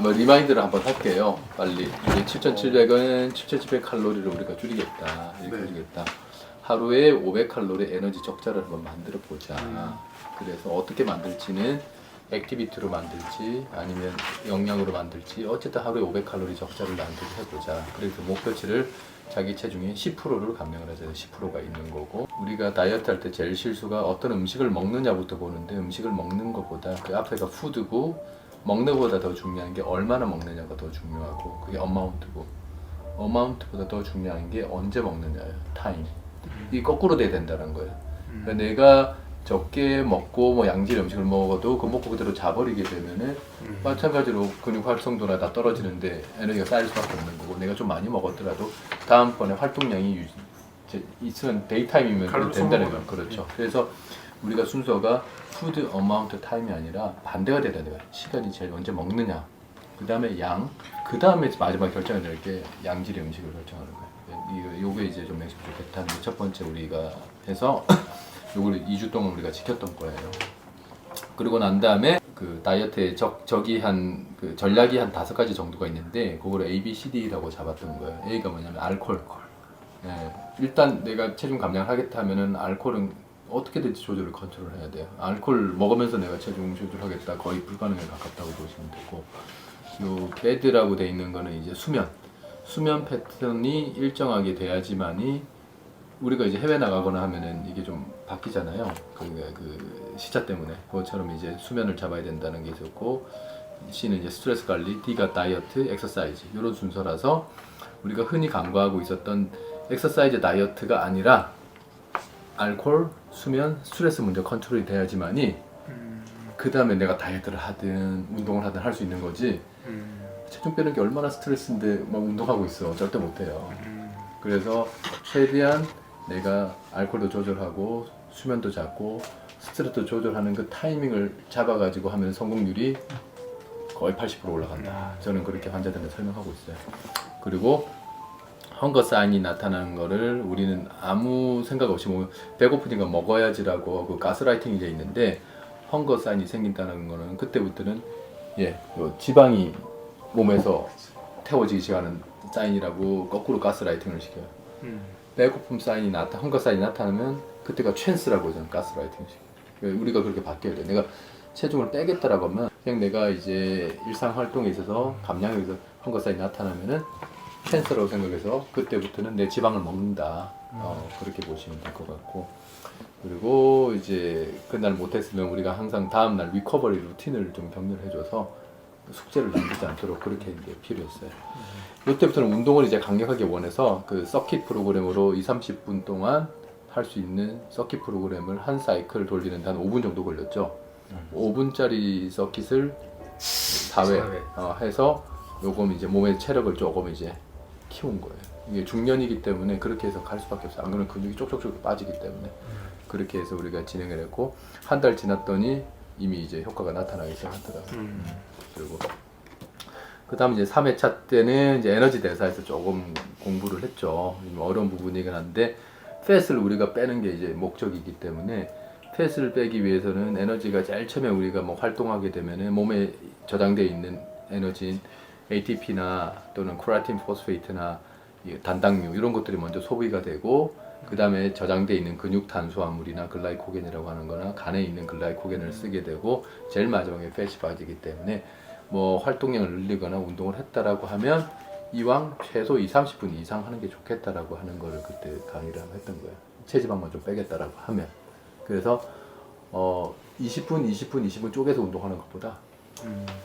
한번 리마인드를 한번 할게요. 빨리. 이제 7,700은 7,700 칼로리를 우리가 줄이겠다. 이렇게 네. 줄이겠다. 하루에 500칼로리 에너지 적자를 한번 만들어 보자. 그래서 어떻게 만들지는 액티비티로 만들지 아니면 영양으로 만들지 어쨌든 하루에 500칼로리 적자를 만들게 해보자. 그래서 목표치를 자기 체중의 10%를 감량을 해서 10%가 있는 거고, 우리가 다이어트 할 때 제일 실수가 어떤 음식을 먹느냐부터 보는데, 음식을 먹는 것보다 그 앞에가 푸드고 먹는 것보다 더 중요한 게 얼마나 먹느냐가 더 중요하고, 그게 어마운트고, 어마운트보다 더 중요한 게 언제 먹느냐예요. 타임. 이게 거꾸로 돼야 된다는 거예요. 그러니까 내가 적게 먹고 뭐 양질 음식을 먹어도 그 먹고 그대로 자버리게 되면은 마찬가지로 근육 활성도나 다 떨어지는데 에너지가 쌓일 수밖에 없는 거고, 내가 좀 많이 먹었더라도 다음번에 활동량이 있으면 데이타임이면 된다는 거예요. 그렇죠. 그래서 우리가 순서가 푸드 어마운트 타임이 아니라 반대가 돼야 돼요. 시간이 제일 언제 먹느냐, 그 다음에 양, 그 다음에 마지막 결정을 낼 게 양질의 음식을 결정하는 거예요. 요게 이제 좀 맥주 좋겠다는 게 첫 번째 우리가 해서 요걸 2주 동안 우리가 지켰던 거예요. 그리고 난 다음에 그 다이어트에 적이 한 그 전략이 한 5가지 정도가 있는데, 그거를 A, B, C, D라고 잡았던 거예요. A가 뭐냐면 알코올. 예, 일단 내가 체중 감량을 하겠다 하면은 알코올은 어떻게든지 조절을 컨트롤해야 돼요. 알코올 먹으면서 내가 체중 조절하겠다, 거의 불가능에 가깝다고 보시면 되고, 요 배드라고 돼 있는 거는 이제 수면 패턴이 일정하게 돼야지만이, 우리가 이제 해외 나가거나 하면은 이게 좀 바뀌잖아요. 그 시차 때문에. 그것처럼 이제 수면을 잡아야 된다는 게 있었고, C는 이제 스트레스 관리, D가 다이어트, 엑서사이즈, 이런 순서라서 우리가 흔히 간과하고 있었던 엑서사이즈 다이어트가 아니라 알코올, 수면, 스트레스 문제 컨트롤이 돼야지만이 그 다음에 내가 다이어트를 하든 운동을 하든 할 수 있는 거지. 체중 빼는 게 얼마나 스트레스인데 막 운동하고 있어. 절대 못해요. 그래서 최대한 내가 알코올도 조절하고 수면도 잡고 스트레스도 조절하는 그 타이밍을 잡아가지고 하면 성공률이 거의 80% 올라간다. 저는 그렇게 환자들한테 설명하고 있어요. 그리고 헝거 사인이 나타나는 거를 우리는 아무 생각 없이 뭐 배고프니까 먹어야지라고 그 가스라이팅이 돼 있는데, 헝거 사인이 생긴다는 거는 그때부터는 요 지방이 몸에서 태워지기 시작하는 사인이라고 거꾸로 가스라이팅을 시켜요. 배고픔 사인이 헝거 사인이 나타나면 그때가 찬스라고 저는 가스라이팅을 시켜요. 우리가 그렇게 바뀌어야 돼. 내가 체중을 빼겠다라고 하면 그냥 내가 이제 일상 활동에 있어서 감량에 있어서 헝거 사인이 나타나면은 찬스라고 생각해서 그때부터는 내 지방을 먹는다. 그렇게 보시면 될 것 같고, 그리고 이제 그날 못했으면 우리가 항상 다음날 리커버리 루틴을 좀 격려를 해줘서 숙제를 남기지 않도록 그렇게 이제 필요했어요. 이때부터는 운동을 이제 강력하게 원해서 그 서킷 프로그램으로 20-30분 동안 할 수 있는 서킷 프로그램을 한 사이클 돌리는데 한 5분 정도 걸렸죠. 5분짜리 서킷을 4회 해서 요금 이제 몸의 체력을 조금 이제 키운 거예요. 이게 중년이기 때문에 그렇게 해서 갈 수밖에 없어요. 안 그러면 근육이 쪽쪽쪽 빠지기 때문에. 그렇게 해서 우리가 진행을 했고, 한 달 지났더니 이미 이제 효과가 나타나기 시작하더라고요. 그리고 그 다음 이제 3회차 때는 이제 에너지 대사에서 조금 공부를 했죠. 어려운 부분이긴 한데, 팻을 우리가 빼는 게 이제 목적이기 때문에, 팻을 빼기 위해서는 에너지가 제일 처음에 우리가 뭐 활동하게 되면은 몸에 저장되어 있는 에너지인 ATP나 또는 크레아틴 포스페이트나 단당류 이런 것들이 먼저 소비가 되고, 그 다음에 저장되어 있는 근육 탄수화물이나 글라이코겐이라고 하는 거나 간에 있는 글라이코겐을 쓰게 되고, 제일 마지막에 팻이 빠지기 때문에 뭐 활동량을 늘리거나 운동을 했다라고 하면 이왕 최소 20-30분 이상 하는 게 좋겠다라고 하는 거를 그때 강의를 했던 거예요. 체지방만 좀 빼겠다라고 하면. 그래서 20분 쪼개서 운동하는 것보다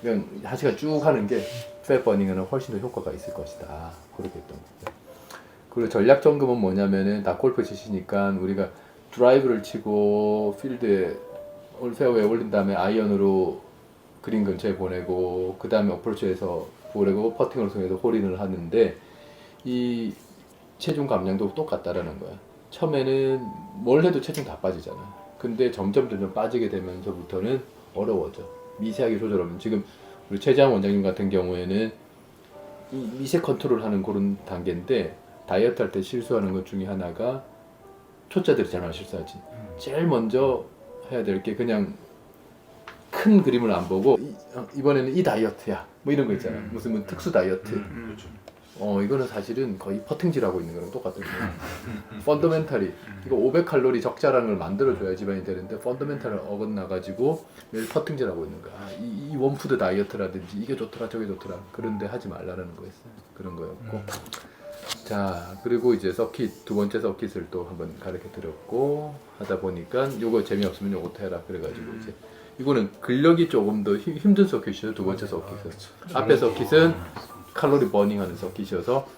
그냥 1시간 쭉 하는 게 팻 버닝에는 훨씬 더 효과가 있을 것이다. 그렇게 했던 거예요. 그리고 전략 점검은 뭐냐면은, 다 골프 치시니까 우리가 드라이브를 치고 필드에 페어웨이에 올린 다음에 아이언으로 그린 근처에 보내고, 그 다음에 어프로치에서 보내고 퍼팅을 통해서 홀인을 하는데, 이 체중 감량도 똑같다라는 거야. 처음에는 뭘 해도 체중 다 빠지잖아. 근데 점점 빠지게 되면서부터는 어려워져. 미세하게 조절하면, 지금 우리 최재환 원장님 같은 경우에는 이 미세 컨트롤하는 그런 단계인데, 다이어트 할 때 실수하는 것 중에 하나가, 초짜들이 잘 많이 실수하지. 제일 먼저 해야 될 게 그냥 큰 그림을 안 보고 이번에는 이 다이어트야. 뭐 이런 거 있잖아. 무슨 뭐 특수 다이어트. 그렇죠. 이거는 사실은 거의 퍼팅질하고 있는 거랑 똑같은 거예요. 펀더멘탈이 이거 500칼로리 적자라는 걸 만들어줘야 지방이 되는데 펀더멘탈을 어긋나가지고 매일 퍼팅질하고 있는 거야. 이 원푸드 다이어트라든지 이게 좋더라 저게 좋더라 그런데 하지 말라는 거였어요. 그런 거였고 자 그리고 이제 서킷 두 번째 서킷을 또 한번 가르쳐 드렸고 하다 보니까 요거 재미없으면 요것도 해라 그래가지고 이제 이거는 근력이 조금 더 힘든 서킷이에요. 두 번째 서킷은 앞에 서킷은 칼로리 버닝하는 서킷이어서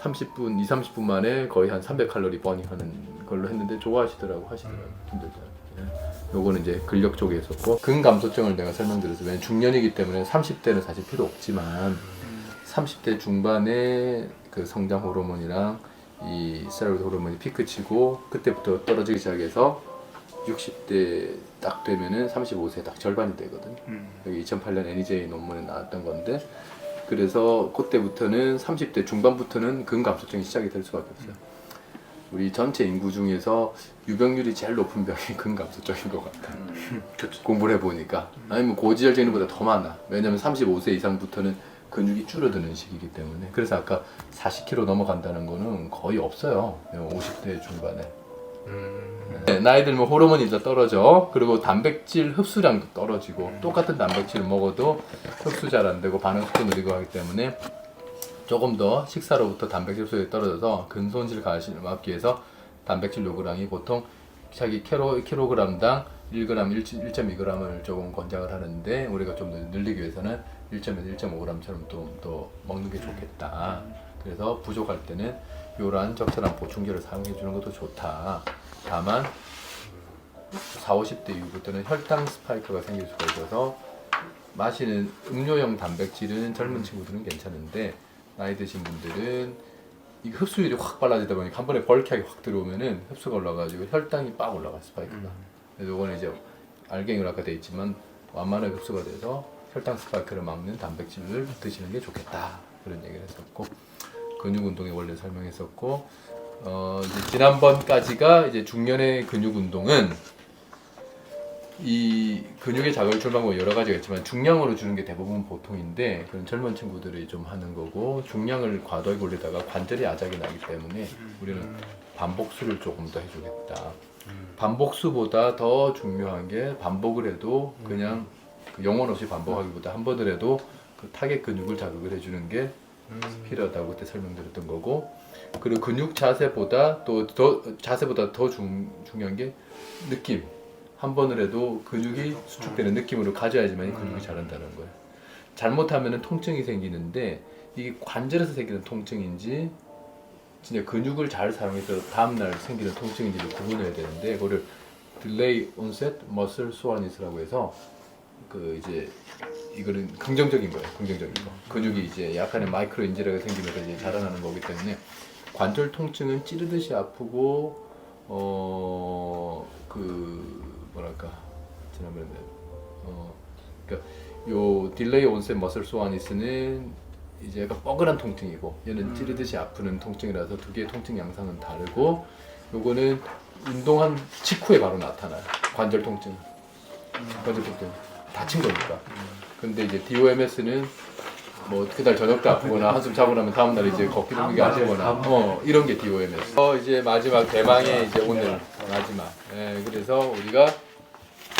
30분, 30분 만에 거의 한 300칼로리 버닝하는 걸로 했는데 좋아하시더라고 하시더라고 힘들더라고. 예. 요거는 이제 근력 쪽에 있었고 근감소증을 내가 설명드렸어요. 왜냐면 중년이기 때문에 30대는 사실 필요 없지만 30대 중반에 그 성장 호르몬이랑 이 스테로이드 호르몬이 피크치고 그때부터 떨어지기 시작해서 60대 딱 되면은 35세 딱 절반이 되거든. 여기 2008년 NEJ 논문에 나왔던 건데 그래서 그때부터는 30대 중반부터는 근감소증이 시작이 될 수밖에 없어요. 우리 전체 인구 중에서 유병률이 제일 높은 병이 근감소증인 것 같아. 공부를 해보니까 아니면 고지혈증보다 더 많아. 왜냐면 35세 이상부터는 근육이 줄어드는 시기이기 때문에. 그래서 아까 40kg 넘어간다는 거는 거의 없어요. 50대 중반에. 네, 나이 들면 호르몬이 다 떨어져. 그리고 단백질 흡수량도 떨어지고 똑같은 단백질을 먹어도 흡수 잘 안 되고 반응 속도 느리고 하기 때문에 조금 더 식사로부터 단백질 흡수율이 떨어져서 근손실 가시를 막기 위해서 단백질 요구량이 보통 자기 킬로그램당 1g, 1.2g을 조금 권장을 하는데 우리가 좀 더 늘리기 위해서는 1.1, 1.5g처럼 좀 더 먹는 게 좋겠다. 그래서 부족할 때는 이러한 적절한 보충제를 사용해 주는 것도 좋다. 다만 40, 50대 이후부터는 혈당 스파이크가 생길 수가 있어서 마시는 음료용 단백질은 젊은 친구들은 괜찮은데 나이 드신 분들은 이 흡수율이 확 빨라지다 보니까 한 번에 벌크하게 확 들어오면은 흡수가 올라가지고 혈당이 빡 올라가 스파이크가. 그래서 이거는 이제 알갱이로 아까 돼 있지만 완만하게 흡수가 돼서 혈당 스파이크를 막는 단백질을 드시는 게 좋겠다 그런 얘기를 했었고 근육 운동에 원래 설명했었고 이제 지난번까지가 이제 중년의 근육 운동은 이 근육에 자극을 줄 방법은 여러 가지가 있지만 중량으로 주는 게 대부분 보통인데 그런 젊은 친구들이 좀 하는 거고 중량을 과도하게 올리다가 관절이 아작이 나기 때문에 우리는 반복수를 조금 더 해주겠다. 반복수보다 더 중요한 게 반복을 해도 그냥 그 영혼 없이 반복하기보다 한 번을 해도 그 타겟 근육을 자극을 해주는 게 필요하다고 그때 설명드렸던 거고 그리고 근육 자세보다 자세보다 더 중요한 게 느낌. 한 번을 해도 근육이 수축되는 느낌으로 가져야지만 근육이 자란다는 거예요. 잘못하면 통증이 생기는데 이게 관절에서 생기는 통증인지 진짜 근육을 잘 사용해서 다음날 생기는 통증인지를 구분해야 되는데 그거를 Delay Onset Muscle Soreness라고 해서 그 이제 이거는 긍정적인 거예요. 긍정적인 거. 근육이 이제 약간의 마이크로 인지라가 생기면서 이제 자라나는 거기 때문에 관절 통증은 찌르듯이 아프고 그 뭐랄까 지난번에 그러니까 요 딜레이 온셋 머슬 소아니스는 이제 약간 뻐근한 통증이고 얘는 찌르듯이 아프는 통증이라서 두 개의 통증 양상은 다르고 요거는 운동한 직후에 바로 나타나요. 관절 통증 다친 거니까. 근데 이제 DOMS는 뭐 그날 저녁 때 아프거나 한숨 자고 나면 다음 날 이제 걷기 동작이 아프거나 이런 게 DOMS. 이제 마지막 대망의 이제 오늘 마지막. 그래서 우리가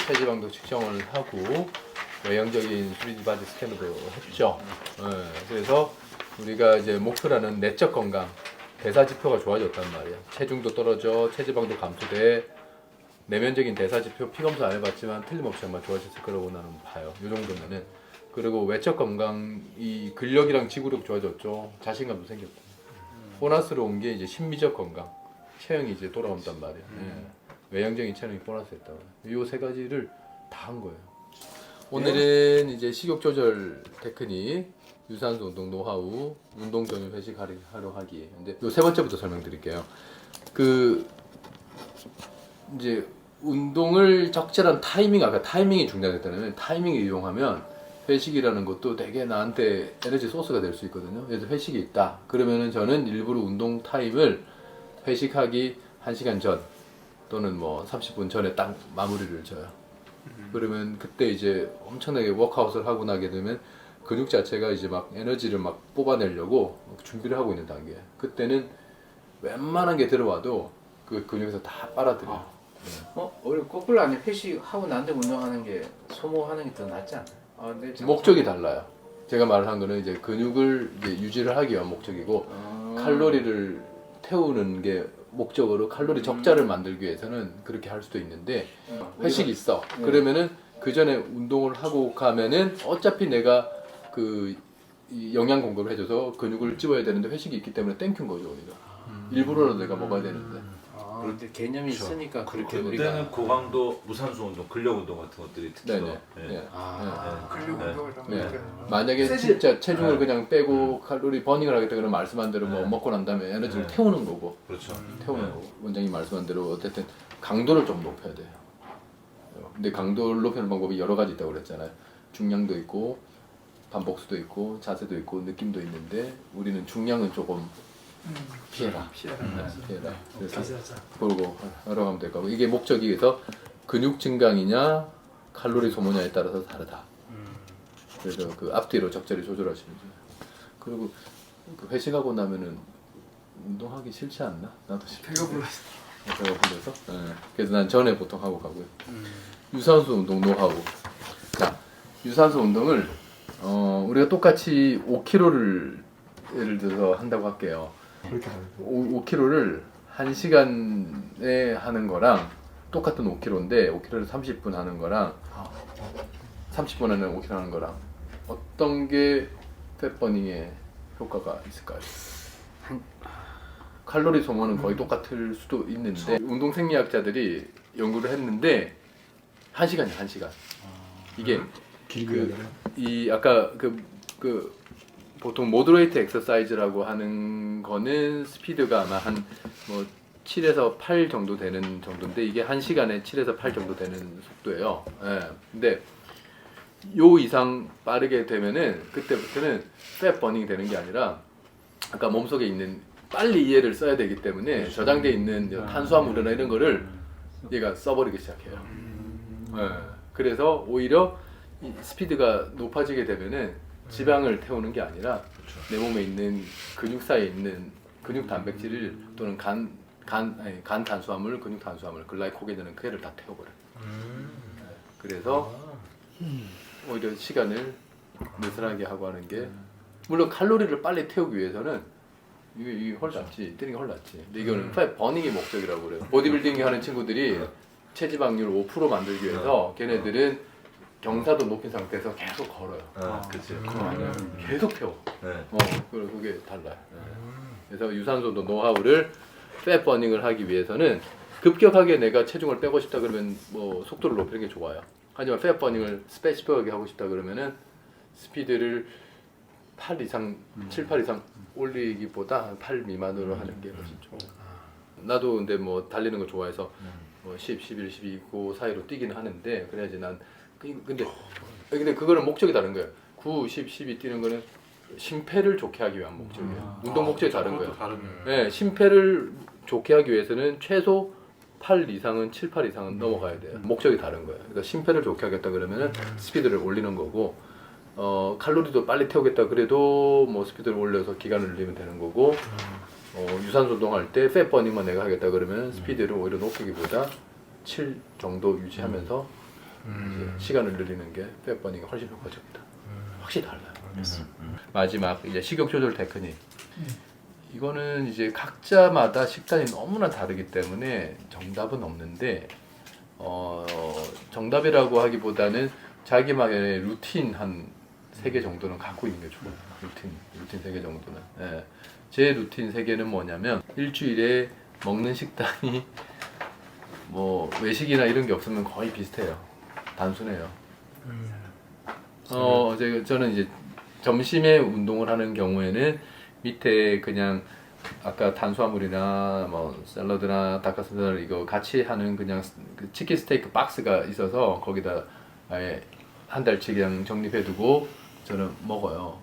체지방도 측정을 하고 외형적인 3D 바디 스캐너도 했죠. 그래서 우리가 이제 목표라는 내적 건강, 대사 지표가 좋아졌단 말이야. 체중도 떨어져, 체지방도 감소돼. 내면적인 대사 지표 피 검사 안 해봤지만 틀림없이 아마 좋아졌을 거라고 나는 봐요. 이 정도면은. 그리고 외적 건강, 이 근력이랑 지구력 좋아졌죠. 자신감도 생겼고. 보너스로 온 게 이제 심미적 건강, 체형이 이제 돌아온단 말이야. 외형적인 체형이 보너스였다고. 이 세 가지를 다 한 거예요. 오늘은 이제 식욕 조절 테크닉, 유산소 운동 노하우, 운동 전후 회식 하려 하기. 근데 요 세 번째부터 설명드릴게요. 그 이제 운동을 적절한 타이밍, 아까 타이밍이 중요하다면 타이밍을 이용하면 회식이라는 것도 되게 나한테 에너지 소스가 될 수 있거든요. 그래서 회식이 있다. 그러면은 저는 일부러 운동 타임을 회식하기 1시간 전 또는 뭐 30분 전에 딱 마무리를 져요. 그러면 그때 이제 엄청나게 워크아웃을 하고 나게 되면 근육 자체가 이제 막 에너지를 막 뽑아내려고 준비를 하고 있는 단계. 그때는 웬만한 게 들어와도 그 근육에서 다 빨아들여요. 우리 거꾸로 아니 회식하고 난 다음에 운동하는 게 소모하는 게 더 낫지 않나? 근데 목적이 달라요. 제가 말한 거는 이제 근육을 이제 유지를 하기 위한 목적이고 칼로리를 태우는 게 목적으로 칼로리 적자를 만들기 위해서는 그렇게 할 수도 있는데 회식이 있어. 그러면은 그 전에 운동을 하고 가면은 어차피 내가 이 영양 공급을 해줘서 근육을 찌워야 되는데 회식이 있기 때문에 땡큐인 거죠 우리가. 일부러라도 내가 먹어야 되는데. 그런데 개념이 있으니까 그렇게 그때는 우리가 고강도 무산소 운동, 근력 운동 같은 것들이 특히 네네. 더 네. 근육 운동을 좀 네. 해야 만약에 진짜 체중을 그냥 빼고 칼로리 버닝을 하겠다 그러면 말씀한 대로 뭐 먹고 난 다음에 에너지를 태우는 거고 그렇죠. 태우는 거고 원장님 말씀한 대로 어쨌든 강도를 좀 높여야 돼요. 근데 강도를 높이는 방법이 여러 가지 있다고 그랬잖아요. 중량도 있고 반복수도 있고 자세도 있고 느낌도 있는데 우리는 중량은 조금 피해라. 피해라. 그래서 그러고 하러 가면 될 거고 이게 목적이 그래서 근육 증강이냐 칼로리 소모냐에 따라서 다르다. 그래서 그 앞뒤로 적절히 조절하시면 돼요. 그리고 그 회식하고 나면은 운동하기 싫지 않나? 나도 싫어. 배가 불렀어. 배가 불러서. 네. 그래서 난 전에 보통 하고 가고요. 유산소 운동 노하우. 자, 유산소 운동을 우리가 똑같이 5kg를 예를 들어서 한다고 할게요. 5kg를 1시간에 하는 거랑 똑같은 5kg인데 5kg를 30분 하는 거랑 30분 하는 5kg 하는 거랑 어떤 게 팻버닝에 효과가 있을까요? 칼로리 소모는 거의 똑같을 수도 있는데 운동생리학자들이 연구를 했는데 1시간이야 1시간. 이게 이 아까 그 보통 모더레이트 엑서사이즈라고 하는 거는 스피드가 아마 한 뭐 7에서 8 정도 되는 정도인데 이게 1시간에 7에서 8 정도 되는 속도예요. 예. 근데 요 이상 빠르게 되면은 그때부터는 팻 버닝이 되는 게 아니라 아까 몸속에 있는 빨리 이해를 써야 되기 때문에 저장돼 있는 탄수화물이나 이런 거를 얘가 써버리기 시작해요. 예. 그래서 오히려 이 스피드가 높아지게 되면은 지방을 태우는 게 아니라 내 몸에 있는 근육 사이에 있는 근육 단백질을 또는 간 탄수화물, 근육 탄수화물, 글라이코겐이라는 그애를 다 태워버려. 그래서 오히려 시간을 느슨하게 하고 하는 게 물론 칼로리를 빨리 태우기 위해서는 이게 훨 낫지, 뛰는 게 훨 낫지. 근데 이거는 팻 버닝이 목적이라고 그래요. 보디빌딩 하는 친구들이 체지방률 5% 만들기 위해서 걔네들은 경사도 높인 상태에서 계속 걸어요. 그치. 계속 태워. 네. 그리고 그게 달라요. 그래서 유산소도 노하우를 팻 버닝을 하기 위해서는 급격하게 내가 체중을 빼고 싶다 그러면 뭐 속도를 높이는 게 좋아요. 하지만 팻 버닝을 스페시픽하게 하고 싶다 그러면은 스피드를 8 이상, 7, 8 이상 올리기보다 8 미만으로 하는 게 훨씬 좋아요. 나도 근데 뭐 달리는 거 좋아해서 뭐 10, 11, 12 그 사이로 뛰기는 하는데 그래야지 난 근데 그거는 목적이 다른 거예요. 9, 10, 12 뛰는 거는 심폐를 좋게 하기 위한 목적이에요. 운동 목적이 다른 거예요. 네, 심폐를 좋게 하기 위해서는 최소 8 이상은 7, 8 이상은 넘어가야 돼요. 목적이 다른 거예요. 그러니까 심폐를 좋게 하겠다 그러면은 스피드를 올리는 거고 칼로리도 빨리 태우겠다 그래도 뭐 스피드를 올려서 기간을 늘리면 되는 거고 유산소 운동할 때 팻 버닝만 내가 하겠다 그러면 스피드를 오히려 높이기보다 7 정도 유지하면서 이제 시간을 늘리는 게 팻 버닝이 훨씬 효과적이다. 확실히 달라요. 마지막 이제 식욕 조절 테크닉. 이거는 이제 각자마다 식단이 너무나 다르기 때문에 정답은 없는데 정답이라고 하기보다는 자기만의 루틴 한 3개 정도는 갖고 있는 게 좋아요. 루틴 3개 정도는. 예. 제 루틴 3개는 뭐냐면 일주일에 먹는 식단이 뭐 외식이나 이런 게 없으면 거의 비슷해요. 단순해요. 저는 이제 점심에 운동을 하는 경우에는 밑에 그냥 아까 탄수화물이나 뭐 샐러드나 닭가슴살 이거 같이 하는 그냥 그 치킨 스테이크 박스가 있어서 거기다 아예 한 달치 그냥 정립해두고 저는 먹어요.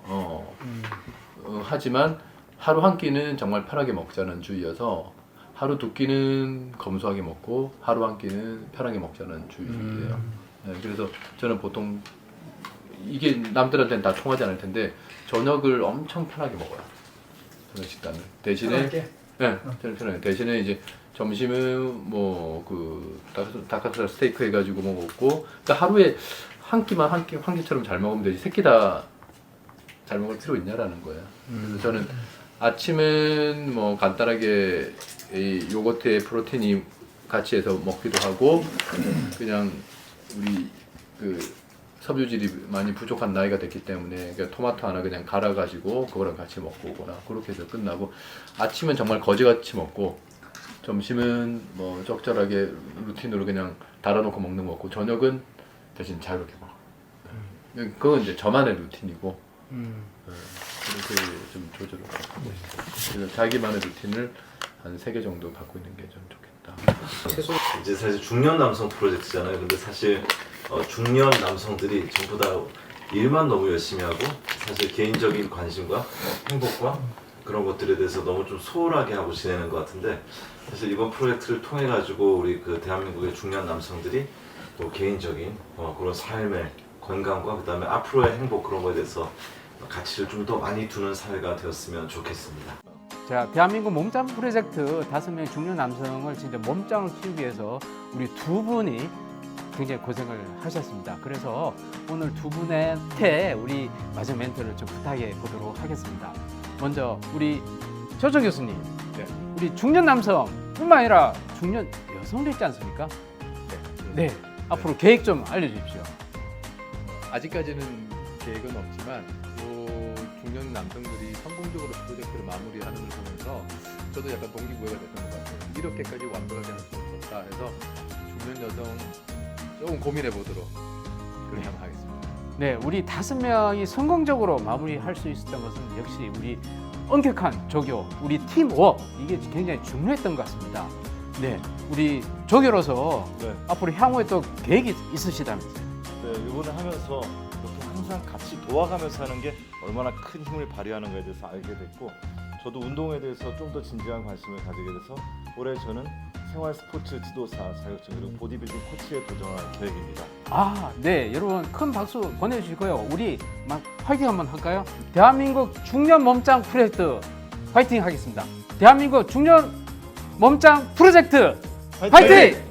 하지만 하루 한 끼는 정말 편하게 먹자는 주의여서 하루 두 끼는 검소하게 먹고 하루 한 끼는 편하게 먹자는 주의예요. 네, 그래서 저는 보통 이게 남들한테는 다 통하지 않을 텐데 저녁을 엄청 편하게 먹어요. 저녁 식단을 대신에 저는 편해요. 대신에 이제 점심은 뭐 그 닭가슴살 스테이크 해가지고 먹었고, 그러니까 하루에 한 끼만 한 끼처럼 잘 먹으면 되지 세 끼 다 잘 먹을 필요 있냐라는 거예요. 그래서 저는 아침은 뭐 간단하게 이 요거트에 프로틴이 같이 해서 먹기도 하고, 그냥 우리 그 섬유질이 많이 부족한 나이가 됐기 때문에 그러니까 토마토 하나 그냥 갈아가지고 그거랑 같이 먹고 오거나 그렇게 해서 끝나고, 아침은 정말 거지같이 먹고 점심은 뭐 적절하게 루틴으로 그냥 달아놓고 먹는 거 먹고, 저녁은 대신 자유롭게 먹어. 그건 이제 저만의 루틴이고 그렇게 좀 조절을 하고 있어요. 그래서 자기만의 루틴을 한 3개 정도 갖고 있는 게 좀 좋겠다. 이제 사실 중년 남성 프로젝트잖아요. 근데 사실 중년 남성들이 전부 다 일만 너무 열심히 하고 사실 개인적인 관심과 행복과 그런 것들에 대해서 너무 좀 소홀하게 하고 지내는 것 같은데, 사실 이번 프로젝트를 통해 가지고 우리 그 대한민국의 중년 남성들이 또 개인적인 그런 삶의 건강과 그다음에 앞으로의 행복 그런 거에 대해서 가치를 좀 더 많이 두는 사회가 되었으면 좋겠습니다. 자, 대한민국 몸짱 프로젝트 5명의 중년 남성을 진짜 몸짱을 키우기 위해서 우리 두 분이 굉장히 고생을 하셨습니다. 그래서 오늘 두 분한테 우리 마지막 멘트를 좀 부탁해 보도록 하겠습니다. 먼저 우리 조정 교수님, 네. 우리 중년 남성뿐만 아니라 중년 여성도 있지 않습니까? 네, 앞으로 계획 좀 알려주십시오. 아직까지는 계획은 없지만 중년 남성들이 성공적으로 프로젝트를 마무리하는 걸 보면서 저도 약간 동기부여가 됐던 것 같아요. 이렇게까지 완벽하게 할 수 없었다 해서 중년 여성 조금 고민해 보도록 그렇게 한번 하겠습니다. 네, 우리 5명이 성공적으로 마무리할 수 있었던 것은 역시 우리 엄격한 조교, 우리 팀워크, 이게 굉장히 중요했던 것 같습니다. 네, 우리 조교로서 네. 앞으로 향후에 또 계획이 있으시다면서요? 네, 이번에 하면서 이렇게 항상 같이 도와가면서 하는 게 얼마나 큰 힘을 발휘하는가에 대해서 알게 됐고, 저도 운동에 대해서 좀 더 진지한 관심을 가지게 돼서 올해 저는 생활 스포츠 지도사 자격증 그리고 보디빌딩 코치에 도전할 계획입니다. 아, 네, 여러분 큰 박수 보내주시고요. 우리 막 화이팅 한번 할까요? 대한민국 중년 몸짱 프로젝트 화이팅 하겠습니다. 대한민국 중년 몸짱 프로젝트 화이팅!